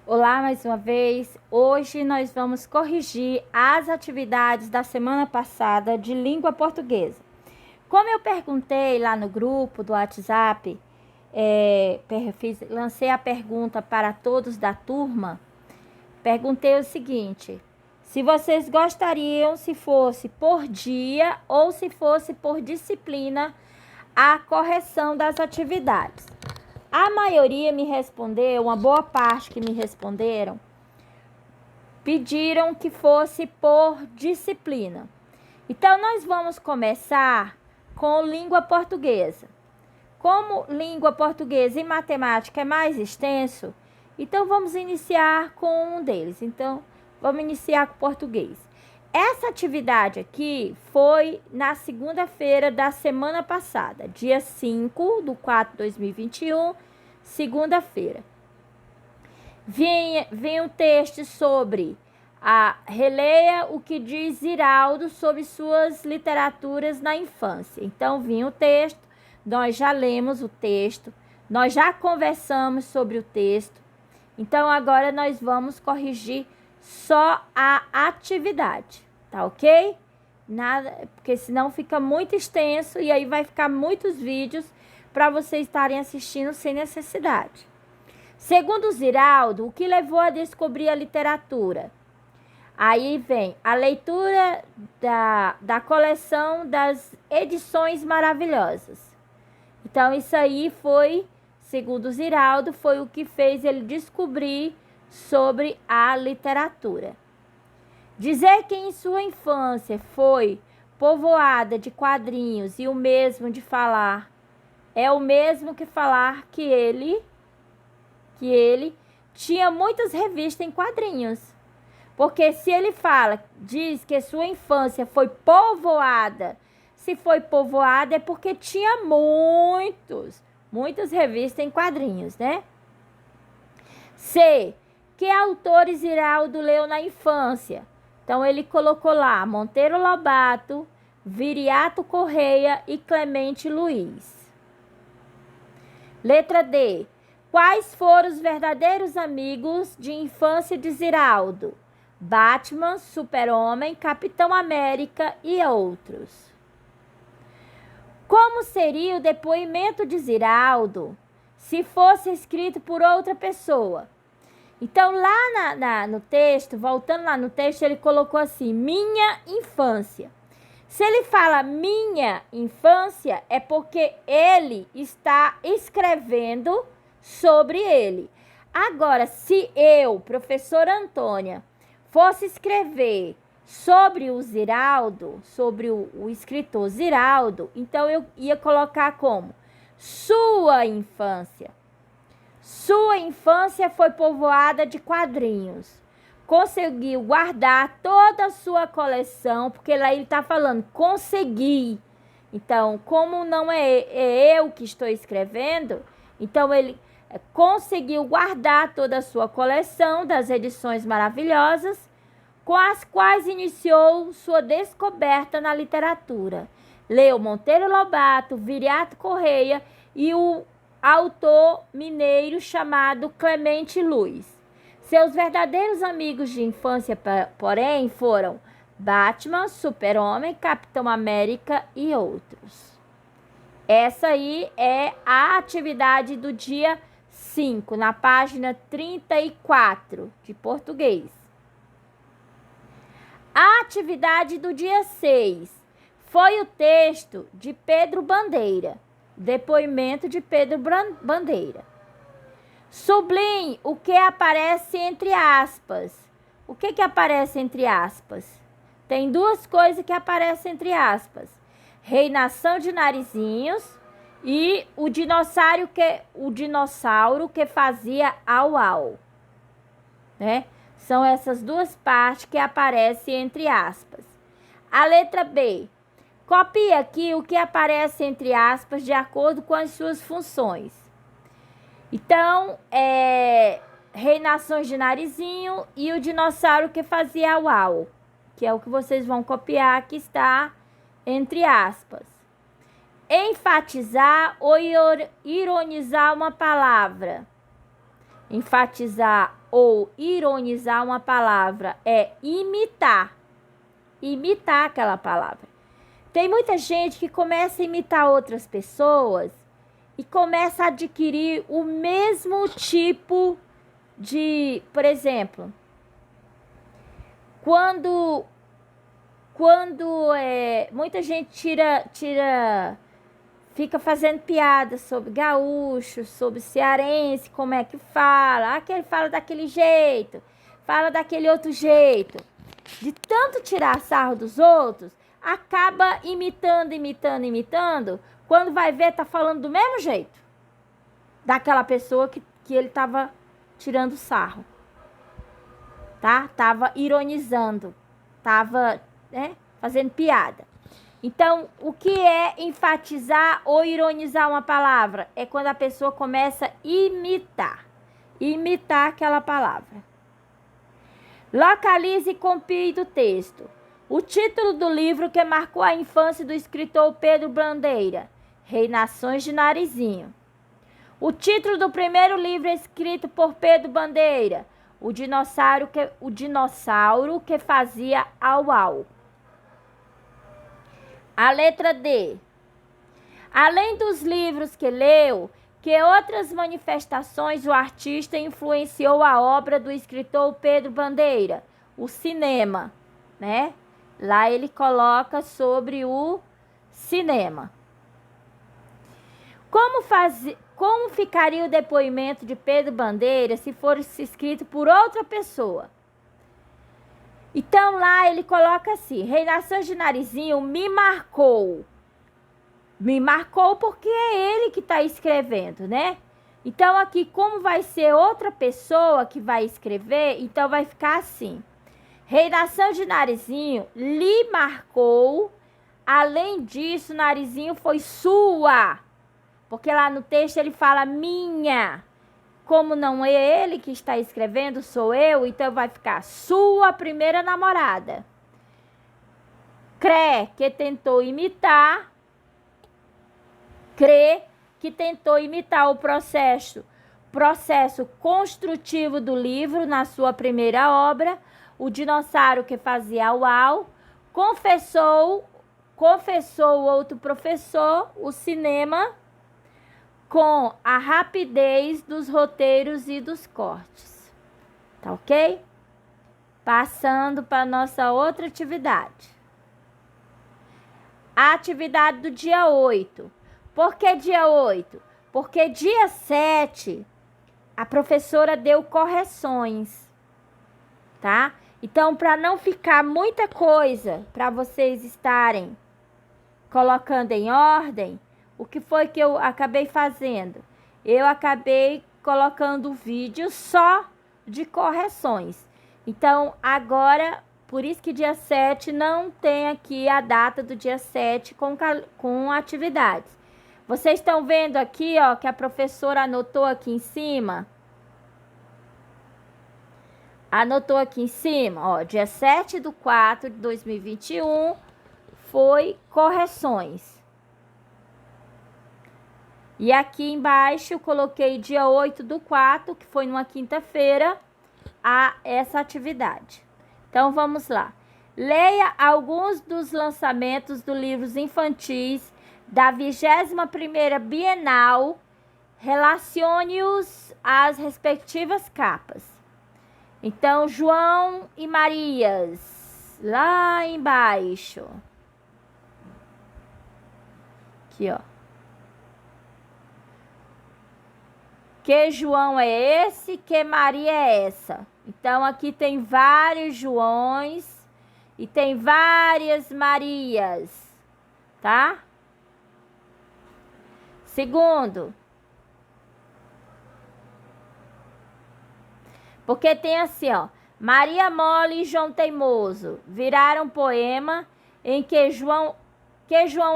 Olá mais uma vez. Hoje nós vamos corrigir as atividades da semana passada de língua portuguesa. Como eu perguntei lá no grupo do WhatsApp, lancei a pergunta para todos da turma, perguntei o seguinte: se vocês gostariam se fosse por dia ou se fosse por disciplina a correção das atividades. A maioria me respondeu, uma boa parte que me responderam, pediram que fosse por disciplina. Então, nós vamos começar com língua portuguesa. Como língua portuguesa e matemática é mais extenso, então vamos iniciar com um deles. Então, vamos iniciar com português. Essa atividade aqui foi na segunda-feira da semana passada, dia 5/4/2021, segunda-feira. Vem um texto sobre releia o que diz Ziraldo sobre suas literaturas na infância. Então, vinha o texto, nós já lemos o texto, nós já conversamos sobre o texto. Então, agora nós vamos corrigir só a atividade, tá ok? Nada, porque senão fica muito extenso e aí vai ficar muitos vídeos para vocês estarem assistindo sem necessidade. Segundo Ziraldo, o que levou a descobrir a literatura? Aí vem a leitura da coleção das edições maravilhosas. Então, isso aí foi, segundo Ziraldo, foi o que fez ele descobrir sobre a literatura. Dizer que em sua infância foi povoada de quadrinhos e o mesmo de falar, é o mesmo que falar que ele tinha muitas revistas em quadrinhos. Porque se ele diz que sua infância foi povoada, se foi povoada é porque tinha muitas revistas em quadrinhos, né? C. Que autores Ziraldo leu na infância? Então, ele colocou lá Monteiro Lobato, Viriato Correia e Clemente Luiz. Letra D. Quais foram os verdadeiros amigos de infância de Ziraldo? Batman, Super-Homem, Capitão América e outros. Como seria o depoimento de Ziraldo se fosse escrito por outra pessoa? Então, lá no texto, voltando lá no texto, ele colocou assim, minha infância. Se ele fala minha infância, é porque ele está escrevendo sobre ele. Agora, se eu, professora Antônia, fosse escrever sobre o Ziraldo, sobre o escritor Ziraldo, então eu ia colocar como sua infância. Sua infância foi povoada de quadrinhos. Conseguiu guardar toda a sua coleção, porque lá ele está falando consegui. Então, como não é eu que estou escrevendo, então ele conseguiu guardar toda a sua coleção das edições maravilhosas, com as quais iniciou sua descoberta na literatura. Leu Monteiro Lobato, Viriato Correia e o autor mineiro chamado Clemente Luiz. Seus verdadeiros amigos de infância, porém, foram Batman, Super-Homem, Capitão América e outros. Essa aí é a atividade do dia 5, na página 34 de português. A atividade do dia 6 foi o texto de Pedro Bandeira, depoimento de Pedro Bandeira. Sublinhe o que aparece entre aspas. O que aparece entre aspas? Tem duas coisas que aparecem entre aspas. Reinação de narizinhos e o dinossauro que fazia au, né? São essas duas partes que aparecem entre aspas. A letra B. Copie aqui o que aparece entre aspas de acordo com as suas funções. Então, reinações de narizinho e o dinossauro que fazia au, que é o que vocês vão copiar, que está entre aspas. Enfatizar ou ironizar uma palavra. Enfatizar ou ironizar uma palavra é imitar. Imitar aquela palavra. Tem muita gente que começa a imitar outras pessoas e começa a adquirir o mesmo tipo de, por exemplo, quando muita gente fica fazendo piada sobre gaúcho, sobre cearense, como é que fala, aquele fala daquele jeito, fala daquele outro jeito. De tanto tirar sarro dos outros, acaba imitando. Quando vai ver, tá falando do mesmo jeito daquela pessoa que ele tava tirando sarro, tá? Tava ironizando, tava, fazendo piada. Então, o que é enfatizar ou ironizar uma palavra? É quando a pessoa começa a imitar aquela palavra. Localize e copie do texto. O título do livro que marcou a infância do escritor Pedro Bandeira, Reinações de Narizinho. O título do primeiro livro escrito por Pedro Bandeira, O Dinossauro que Fazia Au-Au. A letra D. Além dos livros que leu, que outras manifestações o artista influenciou a obra do escritor Pedro Bandeira? O cinema, né? Lá ele coloca sobre o cinema. Como ficaria o depoimento de Pedro Bandeira se fosse escrito por outra pessoa? Então lá ele coloca assim: Reinações de Narizinho me marcou. Me marcou porque é ele que está escrevendo, né? Então aqui, como vai ser outra pessoa que vai escrever, então vai ficar assim: Reinação de Narizinho lhe marcou. Além disso, Narizinho foi sua. Porque lá no texto ele fala minha. Como não é ele que está escrevendo, sou eu, então vai ficar sua primeira namorada. Crê que tentou imitar o processo construtivo do livro na sua primeira obra, O Dinossauro que Fazia Au-Au. Confessou outro professor, o cinema, com a rapidez dos roteiros e dos cortes. Tá ok? Passando para nossa outra atividade. A atividade do dia 8. Por que dia 8? Porque dia 7 a professora deu correções, tá? Então, para não ficar muita coisa para vocês estarem colocando em ordem, o que foi que eu acabei fazendo? Eu acabei colocando o vídeo só de correções. Então, agora, por isso que dia 7 não tem aqui a data do dia 7 com atividades. Vocês estão vendo aqui, ó, que a professora anotou aqui em cima? Anotou aqui em cima, ó, dia 7/4/2021 foi correções. E aqui embaixo eu coloquei dia 8/4, que foi numa quinta-feira, a essa atividade. Então, vamos lá. Leia alguns dos lançamentos dos livros infantis da 21ª Bienal. Relacione-os às respectivas capas. Então, João e Marias, lá embaixo. Aqui, ó. Que João é esse? Que Maria é essa? Então, aqui tem vários Joões e tem várias Marias, tá? Segundo, porque tem assim, ó, Maria Mole e João Teimoso viraram poema em que João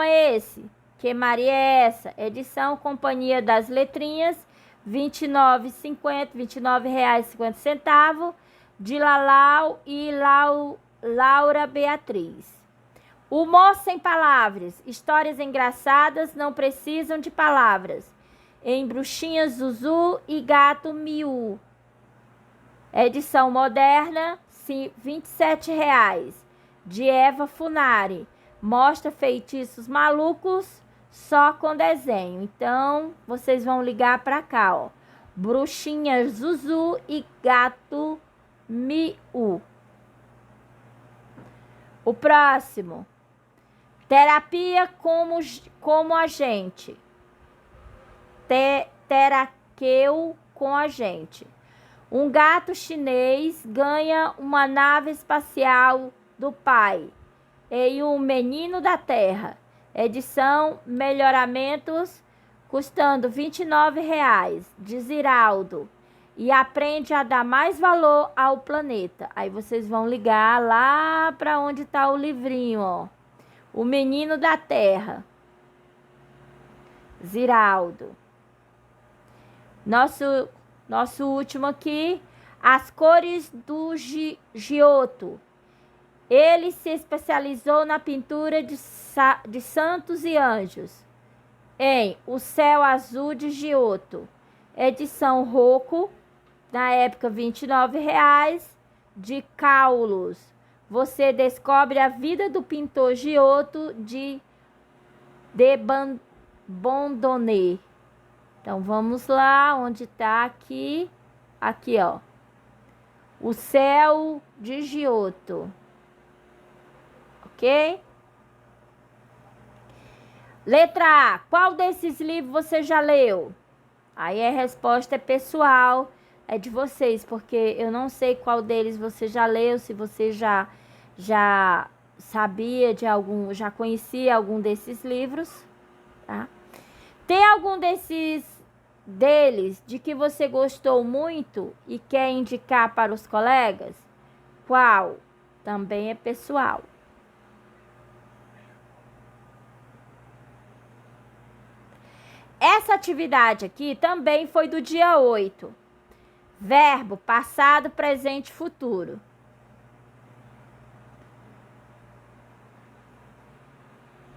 é esse? Que Maria é essa? Edição Companhia das Letrinhas, R$29,50, de Lalau e Laura Beatriz. Humor sem palavras. Histórias engraçadas não precisam de palavras. em Bruxinha Zuzu e Gato Miu. Edição moderna, R$ 27,00. De Eva Funari. Mostra feitiços malucos só com desenho. Então, vocês vão ligar para cá, ó. Bruxinha Zuzu e Gato Miu. O próximo. Terapia como agente. Teraqueu com agente. Um gato chinês ganha uma nave espacial do pai e um menino da Terra. Edição Melhoramentos, custando R$ 29,00, de Ziraldo. E aprende a dar mais valor ao planeta. Aí vocês vão ligar lá para onde está o livrinho, ó. O menino da Terra. Ziraldo. Nosso último aqui, as cores do Giotto. Ele se especializou na pintura de santos e anjos em O Céu Azul de Giotto. Edição Rocco, na época R$ 29,00, de Caulos. Você descobre a vida do pintor Giotto de Bondone. Então, vamos lá, onde está aqui? Aqui, ó. O Céu de Giotto. Ok? Letra A. Qual desses livros você já leu? Aí a resposta é pessoal, é de vocês, porque eu não sei qual deles você já leu, se você já sabia de algum, já conhecia algum desses livros, tá? Tem algum deles de que você gostou muito e quer indicar para os colegas? Qual? Também é pessoal. Essa atividade aqui também foi do dia 8. Verbo passado, presente, futuro.